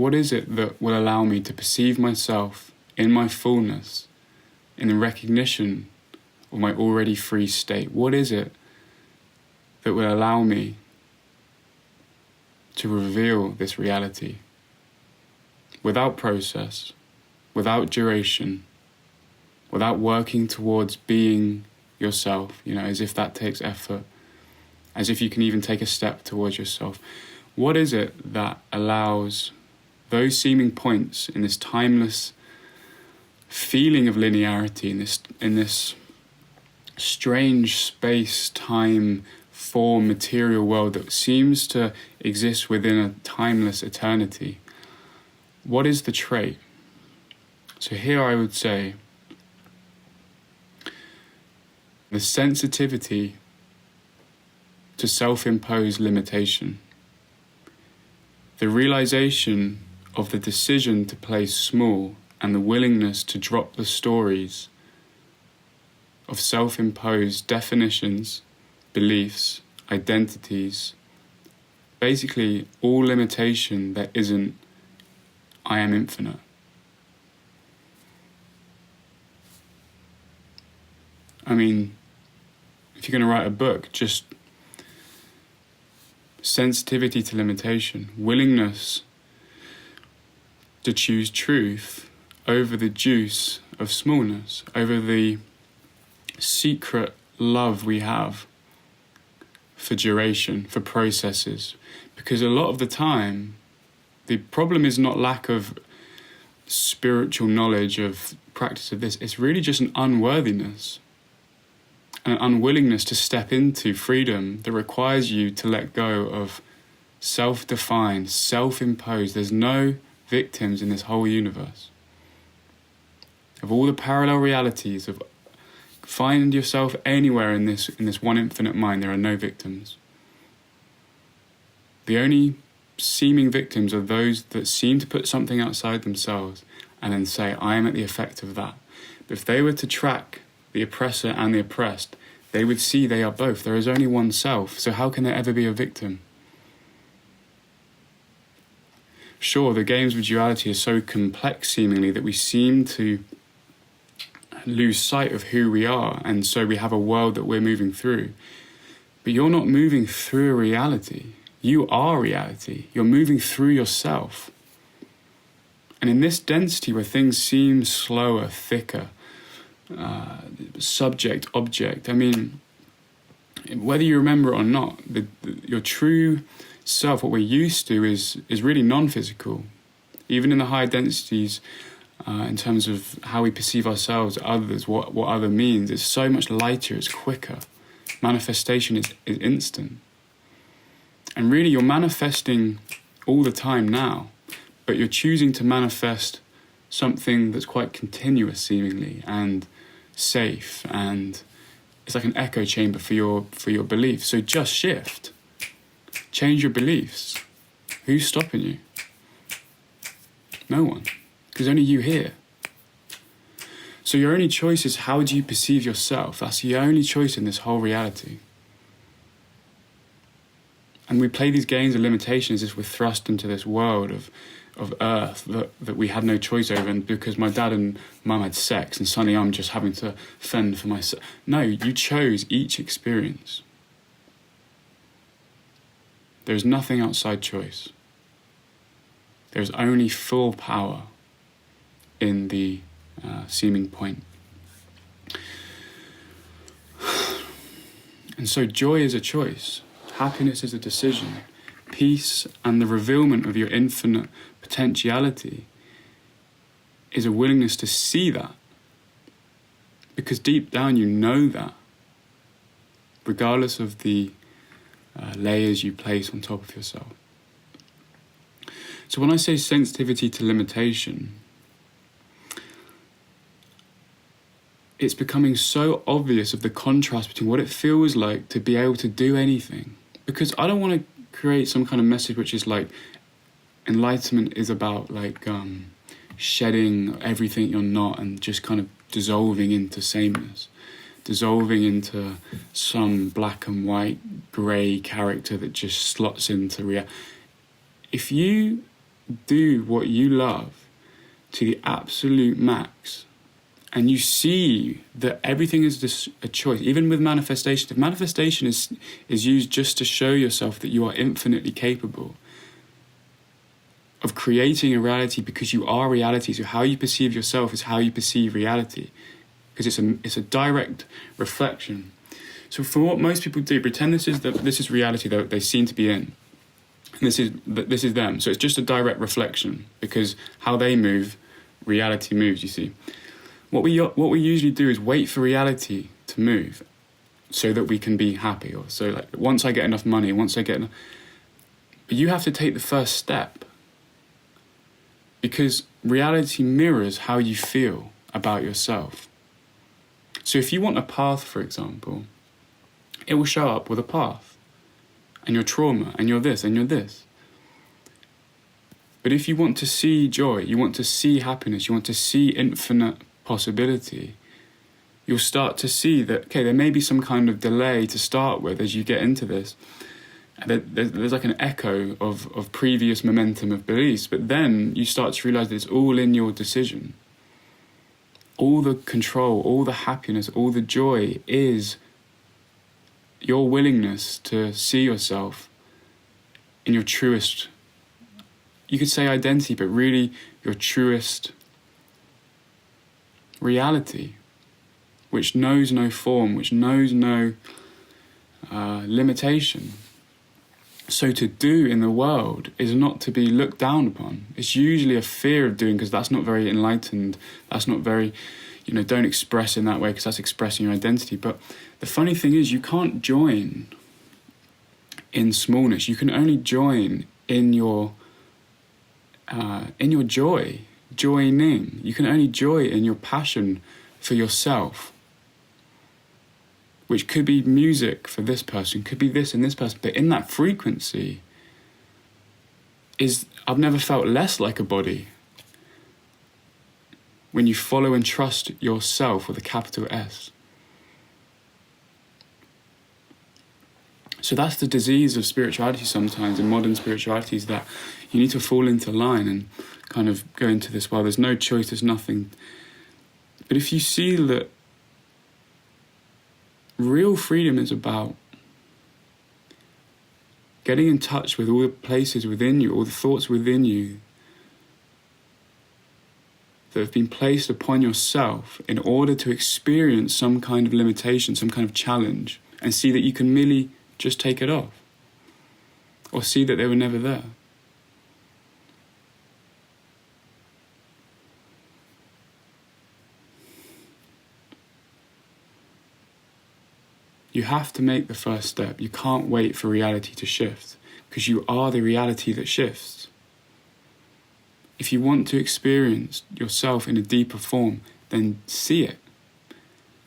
What is it that will allow me to perceive myself in my fullness, in the recognition of my already free state? What is it that will allow me to reveal this reality without process, without duration, without working towards being yourself, as if that takes effort, as if you can even take a step towards yourself? What is it that allows those seeming points in this timeless feeling of linearity, in this strange space, time, form, material world that seems to exist within a timeless eternity? What is the trait? So here I would say the sensitivity to self-imposed limitation, the realization of the decision to play small, and the willingness to drop the stories of self-imposed definitions, beliefs, identities, basically all limitation that isn't I am infinite. I mean, if you're going to write a book, just sensitivity to limitation, willingness to choose truth over the juice of smallness, over the secret love we have for duration, for processes. Because a lot of the time, the problem is not lack of spiritual knowledge, of practice of this. It's really just an unworthiness, an unwillingness to step into freedom that requires you to let go of self-defined, self-imposed. There's no victims in this whole universe. Of all the parallel realities, of find yourself anywhere in this one infinite mind, there are no victims. The only seeming victims are those that seem to put something outside themselves and then say, I am at the effect of that. But if they were to track the oppressor and the oppressed, they would see they are both. There is only one self, so how can there ever be a victim? Sure, the games of duality are so complex seemingly that we seem to lose sight of who we are, and so we have a world that we're moving through. But you're not moving through a reality. You are reality. You're moving through yourself. And in this density where things seem slower, thicker, subject, object, I mean, whether you remember it or not, your true self, what we're used to, is really non-physical. Even in the higher densities, in terms of how we perceive ourselves, others, what other means, it's so much lighter, it's quicker. Manifestation is instant. And really you're manifesting all the time now, but you're choosing to manifest something that's quite continuous seemingly and safe, and it's like an echo chamber for your beliefs. So just shift. Change your beliefs. Who's stopping you? No one. Because only you here. So your only choice is, how do you perceive yourself? That's the only choice in this whole reality. And we play these games of limitations as we're thrust into this world of earth that we had no choice over, and because my dad and mum had sex and suddenly I'm just having to fend for myself. No, you chose each experience. There's nothing outside choice. There's only full power in the seeming point. And so joy is a choice. Happiness is a decision. Peace and the revealment of your infinite potentiality is a willingness to see that. Because deep down you know that, regardless of the layers you place on top of yourself. So when I say sensitivity to limitation, it's becoming so obvious of the contrast between what it feels like to be able to do anything. Because I don't want to create some kind of message which is like enlightenment is about like shedding everything you're not and just kind of dissolving into sameness, dissolving into some black and white grey character that just slots into reality. If you do what you love to the absolute max, and you see that everything is just a choice, even with manifestation. If manifestation is used just to show yourself that you are infinitely capable of creating a reality, because you are reality, so how you perceive yourself is how you perceive reality, because it's a direct reflection. So for what most people do, pretend this is reality that they seem to be in, and this is them. So it's just a direct reflection, because how they move, reality moves. You see, what we usually do is wait for reality to move, so that we can be happy. Or so, like, once I get enough money, but you have to take the first step, because reality mirrors how you feel about yourself. So if you want a path, for example, it will show up with a path, and your trauma, and you're this, and you're this. But if you want to see joy, you want to see happiness, you want to see infinite possibility, you'll start to see that, okay, there may be some kind of delay to start with as you get into this. There's like an echo of previous momentum of beliefs, but then you start to realize that it's all in your decision. All the control, all the happiness, all the joy is your willingness to see yourself in your truest, you could say identity, but really your truest reality, which knows no form, which knows no limitation. So to do in the world is not to be looked down upon. It's usually a fear of doing, because that's not very enlightened. That's not very, don't express in that way, because that's expressing your identity. But the funny thing is, you can't join in smallness. You can only join in your joy, joining. You can only joy in your passion for yourself, which could be music for this person, could be this and this person, but in that frequency I've never felt less like a body. When you follow and trust yourself with a capital S. So that's the disease of spirituality sometimes, in modern spiritualities, that you need to fall into line and kind of go into this, well, there's no choice, there's nothing. But if you see that real freedom is about getting in touch with all the places within you, all the thoughts within you that have been placed upon yourself in order to experience some kind of limitation, some kind of challenge, and see that you can merely just take it off, or see that they were never there. You have to make the first step. You can't wait for reality to shift, because you are the reality that shifts. If you want to experience yourself in a deeper form, then see it.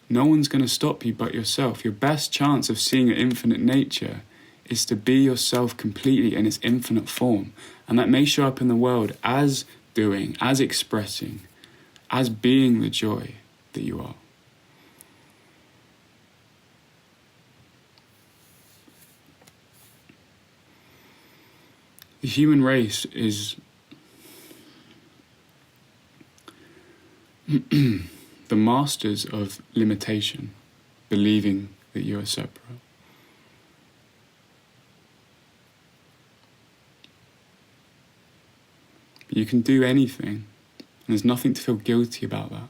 No one's going to stop you but yourself. Your best chance of seeing an infinite nature is to be yourself completely in its infinite form. And that may show up in the world as doing, as expressing, as being the joy that you are. The human race is the masters of limitation, believing that you are separate. But you can do anything, and there's nothing to feel guilty about that.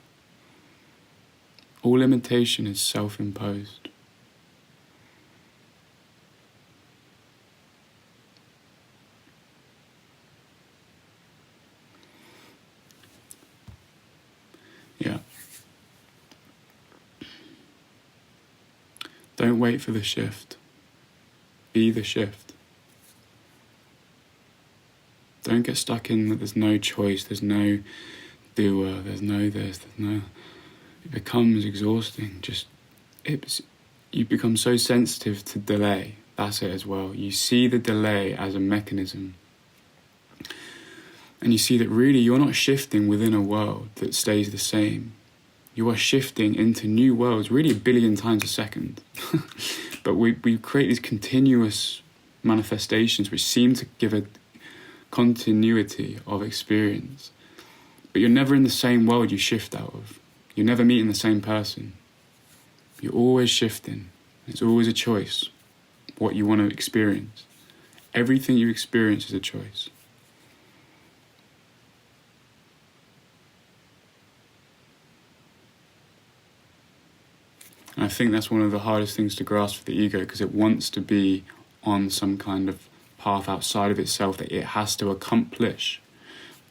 All limitation is self-imposed. Yeah. Don't wait for the shift. Be the shift. Don't get stuck in that there's no choice, there's no doer, there's no this, there's no... It becomes exhausting. You become so sensitive to delay. That's it as well. You see the delay as a mechanism. And you see that really you're not shifting within a world that stays the same. You are shifting into new worlds, really 1 billion times a second. But we create these continuous manifestations which seem to give a continuity of experience. But you're never in the same world you shift out of. You're never meeting the same person. You're always shifting. It's always a choice, what you want to experience. Everything you experience is a choice. And I think that's one of the hardest things to grasp for the ego, because it wants to be on some kind of path outside of itself that it has to accomplish.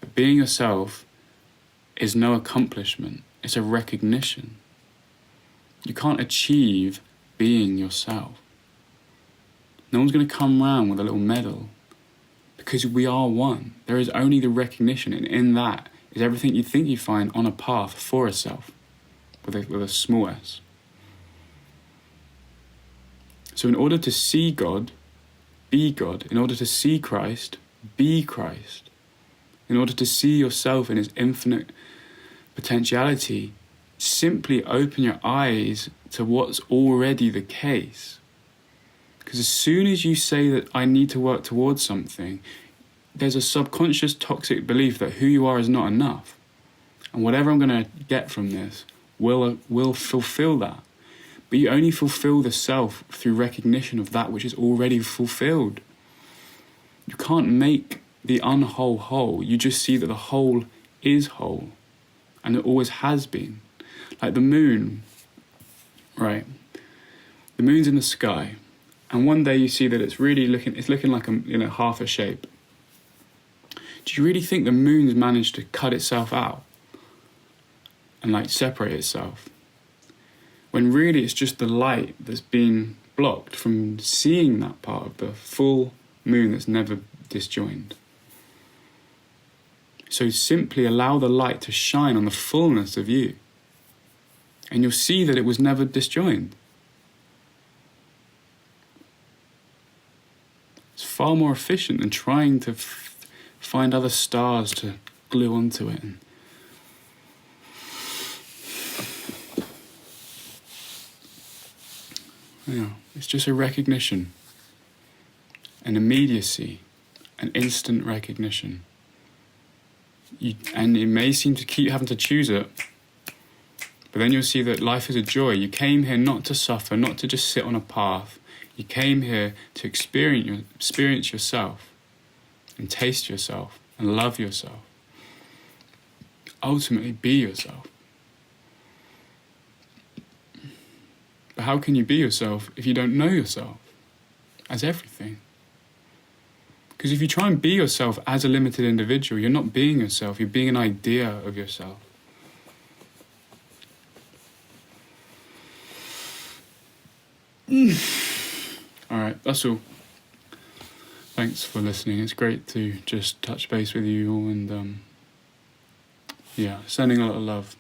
But being yourself is no accomplishment, it's a recognition. You can't achieve being yourself. No one's going to come round with a little medal, because we are one. There is only the recognition, and in that is everything you think you find on a path for a self, with a small s. So in order to see God, be God. In order to see Christ, be Christ. In order to see yourself in his infinite potentiality, simply open your eyes to what's already the case. Because as soon as you say that I need to work towards something, there's a subconscious toxic belief that who you are is not enough. And whatever I'm going to get from this will fulfill that. But you only fulfill the self through recognition of that which is already fulfilled. You can't make the unwhole whole. You just see that the whole is whole. And it always has been. Like the moon, right? The moon's in the sky. And one day you see that it's looking like half a shape. Do you really think the moon's managed to cut itself out and separate itself? When really it's just the light that's been blocked from seeing that part of the full moon that's never disjoined. So simply allow the light to shine on the fullness of you, and you'll see that it was never disjoined. It's far more efficient than trying to find other stars to glue onto it. It's just a recognition, an immediacy, an instant recognition. And it may seem to keep having to choose it, but then you'll see that life is a joy. You came here not to suffer, not to just sit on a path. You came here to experience yourself and taste yourself and love yourself. Ultimately, be yourself. But how can you be yourself if you don't know yourself as everything? Because if you try and be yourself as a limited individual, you're not being yourself, you're being an idea of yourself. Alright, that's all. Thanks for listening. It's great to just touch base with you all and sending a lot of love.